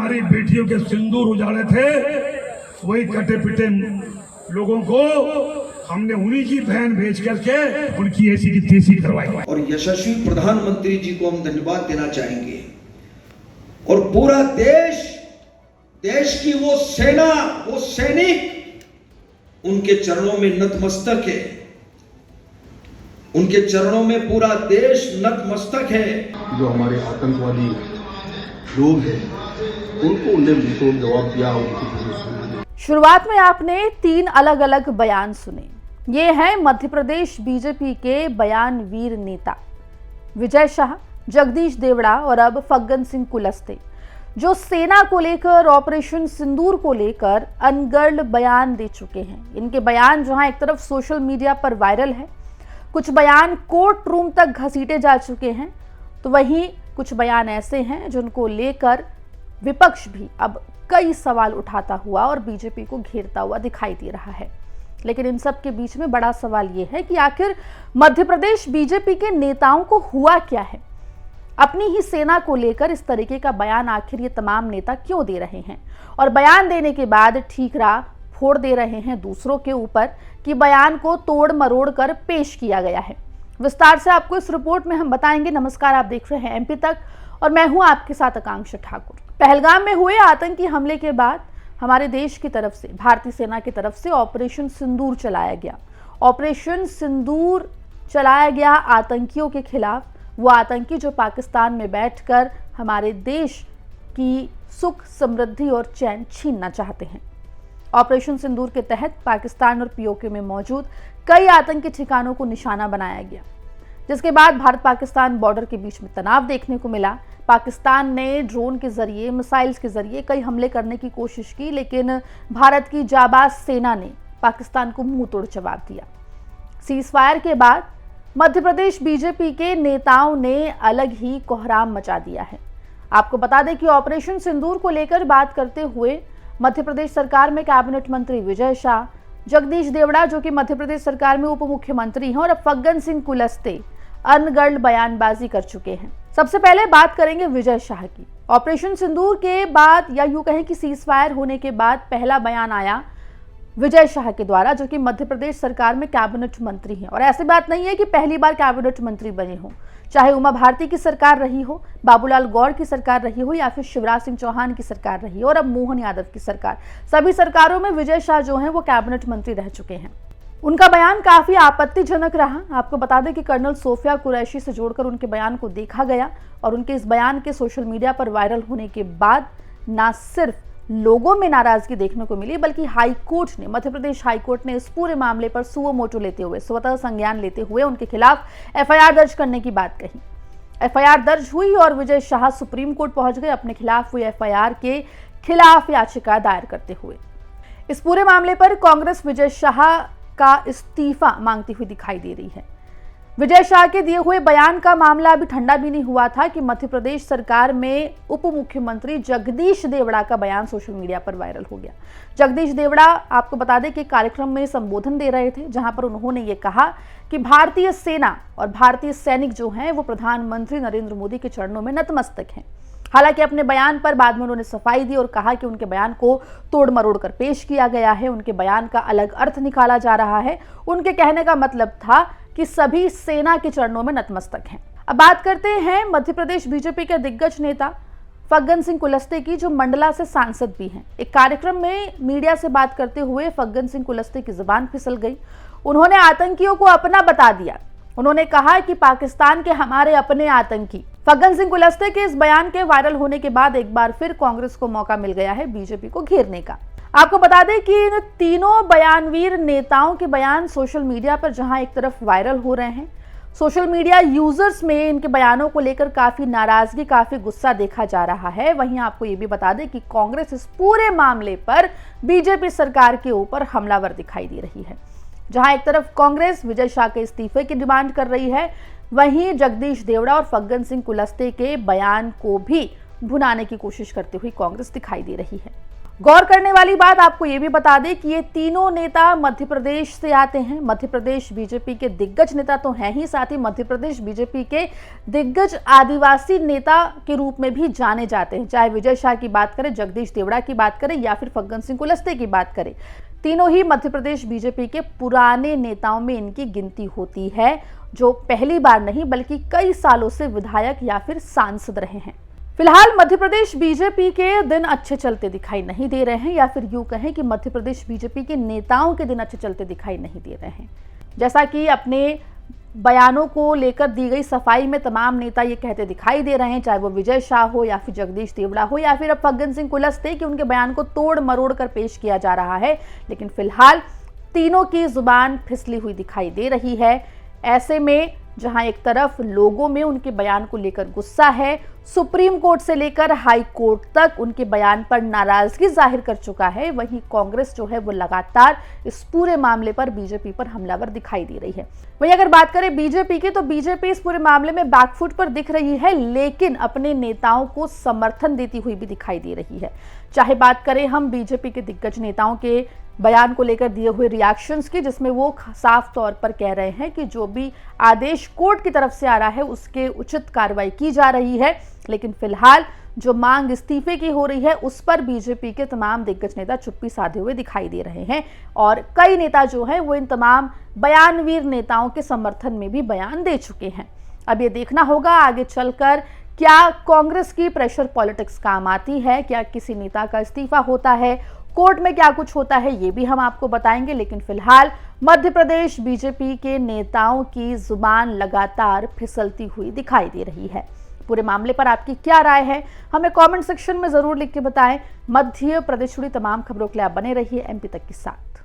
हमारी बेटियों के सिंदूर उजाड़े थे, वही कटे पिटे लोगों को हमने उन्हीं की बहन भेज करके उनकी ऐसी की तैसी करवाई। और यशस्वी प्रधानमंत्री जी को हम धन्यवाद देना चाहेंगे। और पूरा देश की वो सेना, वो सैनिक उनके चरणों में नतमस्तक है। उनके चरणों में पूरा देश नतमस्तक है। जो हमारे आतंकवादी लोग हैं उनको उन्हें बिल्कुल जवाब दिया। शुरुआत में आपने 3 अलग अलग बयान सुने। ये हैं मध्य प्रदेश बीजेपी के बयानवीर नेता विजय शाह, जगदीश देवड़ा और अब फग्गन सिंह कुलस्ते, जो सेना को लेकर, ऑपरेशन सिंदूर को लेकर अनगढ़ बयान दे चुके हैं। इनके बयान जहां एक तरफ सोशल मीडिया पर वायरल है, कुछ बयान कोर्ट रूम तक घसीटे जा चुके हैं, तो वहीं कुछ बयान ऐसे हैं जिनको लेकर विपक्ष भी अब कई सवाल उठाता हुआ और बीजेपी को घेरता हुआ दिखाई दे रहा है। लेकिन इन सब के बीच में बड़ा सवाल यह है कि आखिर मध्य प्रदेश बीजेपी के नेताओं को हुआ क्या है? अपनी ही सेना को लेकर इस तरीके का बयान आखिर ये तमाम नेता क्यों दे रहे हैं? और बयान देने के बाद ठीकरा फोड़ दे रहे हैं दूसरों के ऊपर कि बयान को तोड़ मरोड़ कर पेश किया गया है। विस्तार से आपको इस रिपोर्ट में हम बताएंगे। नमस्कार, आप देख रहे हैं एमपी तक और मैं हूं आपके साथ आकांक्षा ठाकुर। पहलगाम में हुए आतंकी हमले के बाद हमारे देश की तरफ से, भारतीय सेना की तरफ से ऑपरेशन सिंदूर चलाया गया। ऑपरेशन सिंदूर चलाया गया आतंकियों के खिलाफ, वो आतंकी जो पाकिस्तान में बैठकर हमारे देश की सुख, समृद्धि और चैन छीनना चाहते हैं। ऑपरेशन सिंदूर के तहत पाकिस्तान और पीओके में मौजूद कई आतंकी ठिकानों को निशाना बनाया गया, जिसके बाद भारत पाकिस्तान बॉर्डर के बीच में तनाव देखने को मिला। पाकिस्तान ने ड्रोन के जरिए, मिसाइल्स के जरिए कई हमले करने की कोशिश की, लेकिन भारत की जाबाज सेना ने पाकिस्तान को मुंह तोड़ जवाब दिया। सीजफायर के बाद मध्य प्रदेश बीजेपी के नेताओं ने अलग ही कोहराम मचा दिया है। आपको बता दें कि ऑपरेशन सिंदूर को लेकर बात करते हुए मध्य प्रदेश सरकार में कैबिनेट मंत्री विजय शाह, जगदीश देवड़ा जो कि मध्य प्रदेश सरकार में उप मुख्यमंत्री हैं, और अब फग्गन सिंह कुलस्ते अनगढ़ बयानबाजी कर चुके हैं। सबसे पहले बात करेंगे विजय शाह की। ऑपरेशन सिंदूर के बाद, या यूं कहें कि सीजफायर होने के बाद, पहला बयान आया विजय शाह के द्वारा, जो कि मध्य प्रदेश सरकार में कैबिनेट मंत्री हैं। और ऐसी बात नहीं है कि पहली बार कैबिनेट मंत्री बने हों, चाहे उमा भारती की सरकार रही हो, बाबूलाल गौर की सरकार रही हो, या फिर शिवराज सिंह चौहान की सरकार रही हो, और अब मोहन यादव की सरकार, सभी सरकारों में विजय शाह जो हैं वो कैबिनेट मंत्री रह चुके हैं। उनका बयान काफी आपत्तिजनक रहा। आपको बता दें कि कर्नल सोफिया कुरैशी से जोड़कर उनके बयान को देखा गया और उनके इस बयान के सोशल मीडिया पर वायरल होने के बाद न सिर्फ लोगों में नाराजगी देखने को मिली, बल्कि हाईकोर्ट ने, मध्य प्रदेश हाईकोर्ट ने इस पूरे मामले पर सुओ मोटो लेते हुए, स्वतः संज्ञान लेते हुए उनके खिलाफ एफआईआर दर्ज करने की बात कही। एफआईआर दर्ज हुई और विजय शाह सुप्रीम कोर्ट पहुंच गए अपने खिलाफ हुई एफआईआर के खिलाफ याचिका दायर करते हुए। इस पूरे मामले पर कांग्रेस विजय शाह का इस्तीफा मांगती हुई दिखाई दे रही है। विजय शाह के दिए हुए बयान का मामला अभी ठंडा भी नहीं हुआ था कि मध्य प्रदेश सरकार में उप मुख्यमंत्री जगदीश देवड़ा का बयान सोशल मीडिया पर वायरल हो गया। जगदीश देवड़ा, आपको बता दें कि कार्यक्रम में संबोधन दे रहे थे, जहां पर उन्होंने ये कहा कि भारतीय सेना और भारतीय सैनिक जो हैं वो प्रधानमंत्री नरेंद्र मोदी के चरणों में नतमस्तक हैं। हालांकि अपने बयान पर बाद में उन्होंने सफाई दी और कहा कि उनके बयान को तोड़ मरोड़ कर पेश किया गया है, उनके बयान का अलग अर्थ निकाला जा रहा है। उनके कहने का मतलब था कि सभी सेना के चरणों में नतमस्तक हैं। अब बात करते हैं मध्य प्रदेश बीजेपी के दिग्गज नेता फग्गन सिंह कुलस्ते की, जो मंडला से सांसद भी हैं। एक कार्यक्रम में मीडिया से बात करते हुए फग्गन सिंह कुलस्ते की जुबान फिसल गई। उन्होंने आतंकियों को अपना बता दिया। उन्होंने कहा कि पाकिस्तान के हमारे अपने आतंकी। फग्गन सिंह कुलस्ते के इस बयान के वायरल होने के बाद एक बार फिर कांग्रेस को मौका मिल गया है बीजेपी को घेरने का। आपको बता दें कि इन तीनों बयानवीर नेताओं के बयान सोशल मीडिया पर जहां एक तरफ वायरल हो रहे हैं, सोशल मीडिया यूजर्स में इनके बयानों को लेकर काफी नाराजगी, काफी गुस्सा देखा जा रहा है। वहीं आपको ये भी बता दें कि कांग्रेस इस पूरे मामले पर बीजेपी सरकार के ऊपर हमलावर दिखाई दे रही है। जहां एक तरफ कांग्रेस विजय शाह के इस्तीफे की डिमांड कर रही है, वहीं जगदीश देवड़ा और फग्गन सिंह कुलस्ते के बयान को भी भुनाने की कोशिश करती हुई कांग्रेस दिखाई दे रही है। गौर करने वाली बात आपको ये भी बता दें कि ये तीनों नेता मध्य प्रदेश से आते हैं। मध्य प्रदेश बीजेपी के दिग्गज नेता तो हैं ही, साथ ही मध्य प्रदेश बीजेपी के दिग्गज आदिवासी नेता के रूप में भी जाने जाते हैं। चाहे विजय शाह की बात करें, जगदीश देवड़ा की बात करें या फिर फग्गन सिंह कुलस्ते की बात करें, तीनों ही मध्य प्रदेश बीजेपी के पुराने नेताओं में इनकी गिनती होती है, जो पहली बार नहीं बल्कि कई सालों से विधायक या फिर सांसद रहे हैं। फिलहाल मध्य प्रदेश बीजेपी के दिन अच्छे चलते दिखाई नहीं दे रहे हैं, या फिर यूं कहें कि मध्य प्रदेश बीजेपी के नेताओं के दिन अच्छे चलते दिखाई नहीं दे रहे हैं। जैसा कि अपने बयानों को लेकर दी गई सफाई में तमाम नेता ये कहते दिखाई दे रहे हैं, चाहे वो विजय शाह हो या फिर जगदीश देवड़ा हो या फिर अब फग्गन सिंह कुलस्ते, कि उनके बयान को तोड़ मरोड़ कर पेश किया जा रहा है। लेकिन फिलहाल तीनों की जुबान फिसली हुई दिखाई दे रही है। ऐसे में जहां एक तरफ लोगों में उनके बयान को लेकर गुस्सा है, सुप्रीम कोर्ट से लेकर हाई कोर्ट तक उनके बयान पर नाराजगी जाहिर कर चुका है, वहीं कांग्रेस जो है वो लगातार इस पूरे मामले पर बीजेपी पर हमलावर दिखाई दे रही है। वहीं अगर बात करें बीजेपी की, तो बीजेपी इस पूरे मामले में बैकफुट पर दिख रही है, लेकिन अपने नेताओं को समर्थन देती हुई भी दिखाई दे रही है। चाहे बात करें हम बीजेपी के दिग्गज नेताओं के बयान को लेकर दिए हुए रिएक्शंस की, जिसमें वो साफ तौर पर कह रहे हैं कि जो भी आदेश कोर्ट की तरफ से आ रहा है उसके उचित कार्रवाई की जा रही है, लेकिन फिलहाल जो मांग इस्तीफे की हो रही है उस पर बीजेपी के तमाम दिग्गज नेता चुप्पी साधे हुए दिखाई दे रहे हैं, और कई नेता जो हैं वो इन तमाम बयानवीर नेताओं के समर्थन में भी बयान दे चुके हैं। अब ये देखना होगा आगे चलकर क्या कांग्रेस की प्रेशर पॉलिटिक्स काम आती है, क्या किसी नेता का इस्तीफा होता है, कोर्ट में क्या कुछ होता है, ये भी हम आपको बताएंगे। लेकिन फिलहाल मध्य प्रदेश बीजेपी के नेताओं की जुबान लगातार फिसलती हुई दिखाई दे रही है। पूरे मामले पर आपकी क्या राय है, हमें कमेंट सेक्शन में जरूर लिख के बताएं। मध्य प्रदेश जुड़ी तमाम खबरों के लिए आप बने रहिए एमपी तक के साथ।